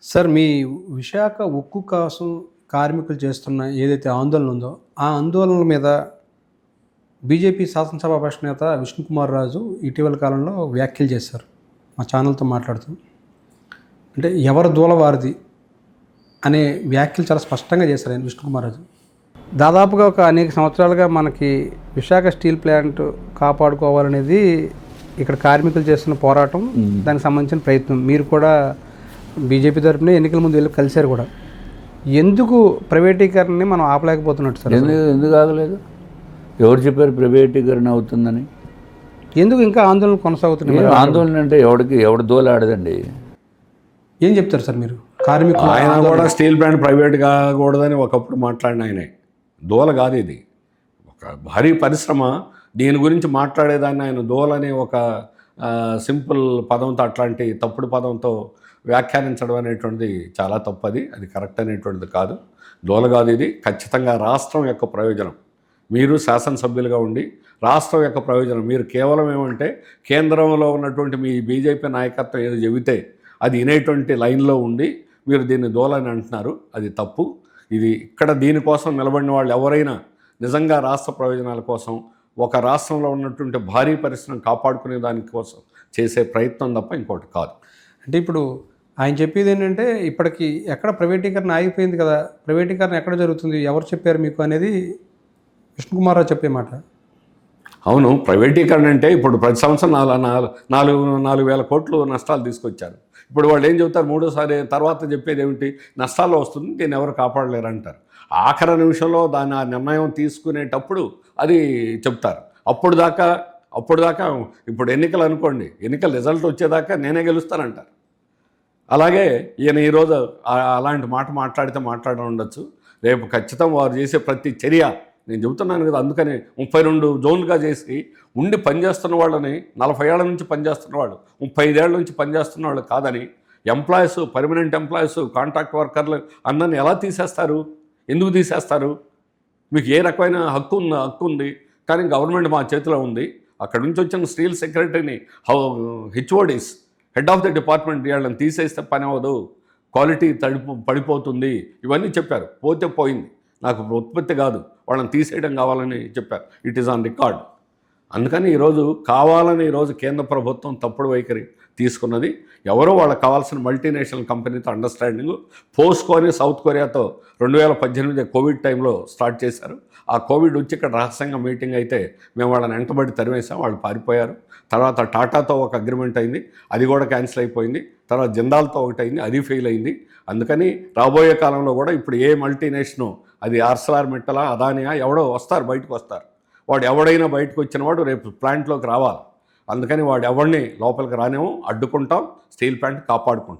Sir మీ విశాఖ ఉక్కు కోసం కార్మికులు చేస్తున్న ఏదైతే ఆందోళన ఉందో, ఆ ఆందోళనల మీద బీజేపీ శాసనసభాపక్ష నేత విష్ణుకుమార్ రాజు ఇటీవల కాలంలో వ్యాఖ్యలు చేశారు. మా ఛానల్‌తో మాట్లాడుతూ. అంటే ఎవరి దూల వారిది అనే వ్యాఖ్యలు చాలా స్పష్టంగా చేశారు ఆయన విష్ణుకుమార్ రాజు. దాదాపుగా ఒక అనేక సంవత్సరాలుగా మనకి విశాఖ స్టీల్ ప్లాంట్ కాపాడుకోవాలనేది ఇక్కడ కార్మికులు చేస్తున్న పోరాటం, దానికి సంబంధించిన ప్రయత్నం. మీరు కూడా బీజేపీ తరఫున ఎన్నికల ముందు వెళ్ళి కలిశారు కూడా. ఎందుకు ప్రైవేటీకరణని మనం ఆపలేకపోతున్నట్టు సార్? ఎందుకు ఆగలేదు? ఎవరు చెప్పారు ప్రైవేటీకరణ అవుతుందని? ఎందుకు ఇంకా ఆందోళన కొనసాగుతున్నాయి? ఆందోళన అంటే ఎవడు దోలాడదండి. ఏం చెప్తారు సార్ మీరు? కార్మికులు ఆయన కూడా స్టీల్ ప్లాంట్ ప్రైవేట్ కాకూడదని ఒకప్పుడు మాట్లాడిన ఆయనే. దోల కాదు ఇది, ఒక భారీ పరిశ్రమ. దీని గురించి మాట్లాడేదాన్ని ఆయన దోలని ఒక సింపుల్ పదంతో, అట్లాంటి తప్పుడు పదంతో వ్యాఖ్యానించడం అనేటువంటిది చాలా తప్పది. అది కరెక్ట్ అనేటువంటిది కాదు. దోల కాదు ఇది. ఖచ్చితంగా రాష్ట్రం యొక్క ప్రయోజనం. మీరు శాసనసభ్యులుగా ఉండి రాష్ట్రం యొక్క ప్రయోజనం, మీరు కేవలం ఏమంటే కేంద్రంలో ఉన్నటువంటి మీ బీజేపీ నాయకత్వం ఏదో చెబితే అది వినేటువంటి లైన్లో ఉండి మీరు దీన్ని దోలని అంటున్నారు. అది తప్పు. ఇది ఇక్కడ దీనికోసం నిలబడిన వాళ్ళు ఎవరైనా నిజంగా రాష్ట్ర ప్రయోజనాల కోసం, ఒక రాష్ట్రంలో ఉన్నటువంటి భారీ పరిశ్రమ కాపాడుకునే దానికోసం చేసే ప్రయత్నం తప్ప ఇంకోటి కాదు. అంటే ఇప్పుడు ఆయన చెప్పేది ఏంటంటే, ఇప్పటికి ఎక్కడ ప్రైవేటీకరణ ఆగిపోయింది కదా, ప్రైవేటీకరణ ఎక్కడ జరుగుతుంది, ఎవరు చెప్పారు మీకు అనేది విష్ణుకుమార్ రావు చెప్పే మాట. అవును, ప్రైవేటీకరణ అంటే ఇప్పుడు ప్రతి సంవత్సరం 4,000 కోట్లు నష్టాలు తీసుకొచ్చారు. ఇప్పుడు వాళ్ళు ఏం చెబుతారు? మూడోసారి తర్వాత చెప్పేది ఏమిటి? నష్టాల్లో వస్తుంది, దీన్ని ఎవరు కాపాడలేరు అంటారు. ఆఖరి నిమిషంలో దాన్ని ఆ నిర్ణయం తీసుకునేటప్పుడు అది చెప్తారు. అప్పుడు దాకా ఇప్పుడు ఎన్నికలు అనుకోండి, ఎన్నికల రిజల్ట్ వచ్చేదాకా నేనే గెలుస్తానంటారు. అలాగే ఈయన ఈరోజు అలాంటి మాట మాట్లాడడం ఉండొచ్చు. రేపు ఖచ్చితంగా వారు చేసే ప్రతి చర్య, నేను చెబుతున్నాను కదా, అందుకని 32 జోన్లుగా చేసి ఉండి పనిచేస్తున్న వాళ్ళని, 40 ఏళ్ల నుంచి పనిచేస్తున్న వాళ్ళు, 35 ఏళ్ల నుంచి పనిచేస్తున్న వాళ్ళు కాదని ఎంప్లాయీస్, పర్మనెంట్ ఎంప్లాయీస్, కాంట్రాక్ట్ వర్కర్లు అందరిని ఎలా తీసేస్తారు? ఎందుకు తీసేస్తారు? మీకు ఏ రకమైన హక్కు ఉంది? కానీ గవర్నమెంట్ మా చేతిలో ఉంది. అక్కడి నుంచి వచ్చిన స్టీల్ సెక్రటరీని, HODs, head of the department, వీళ్ళని తీసేస్తే పని అవ్వదు, క్వాలిటీ పడిపోతుంది, ఇవన్నీ చెప్పారు. పోతే పోయింది, నాకు ఉత్పత్తి కాదు, వాళ్ళని తీసేయడం కావాలని చెప్పారు. It is on record. అందుకని ఈరోజు కావాలని కేంద్ర ప్రభుత్వం తప్పుడు వైఖరి తీసుకున్నది. ఎవరో వాళ్ళకి కావాల్సిన మల్టీనేషనల్ కంపెనీతో అండర్స్టాండింగ్ పోస్కోని సౌత్ కొరియాతో 2018 కోవిడ్ టైంలో స్టార్ట్ చేశారు. ఆ కోవిడ్ వచ్చి ఇక్కడ రహస్యంగా మీటింగ్ అయితే మేము వాళ్ళని వెంటబడి తరిమేసాం, వాళ్ళు పారిపోయారు. తర్వాత టాటాతో ఒక అగ్రిమెంట్ అయింది, అది కూడా క్యాన్సిల్ అయిపోయింది. తర్వాత జిందాల్తో ఒకటి అయింది, అది ఫెయిల్ అయింది. అందుకని రాబోయే కాలంలో కూడా ఇప్పుడు ఏ మల్టీనేషను, అది ఆర్సెలర్మిట్టలా, అదానియా, ఎవడో బయటకు వస్తారు. వాడు ఎవడైనా బయటకు వచ్చిన వాడు రేపు ప్లాంట్లోకి రావాలి. అందుకని వాడు ఎవరిని లోపలికి రానేమో, అడ్డుకుంటాం, స్టీల్ ప్లాంట్ కాపాడుకుంటాం.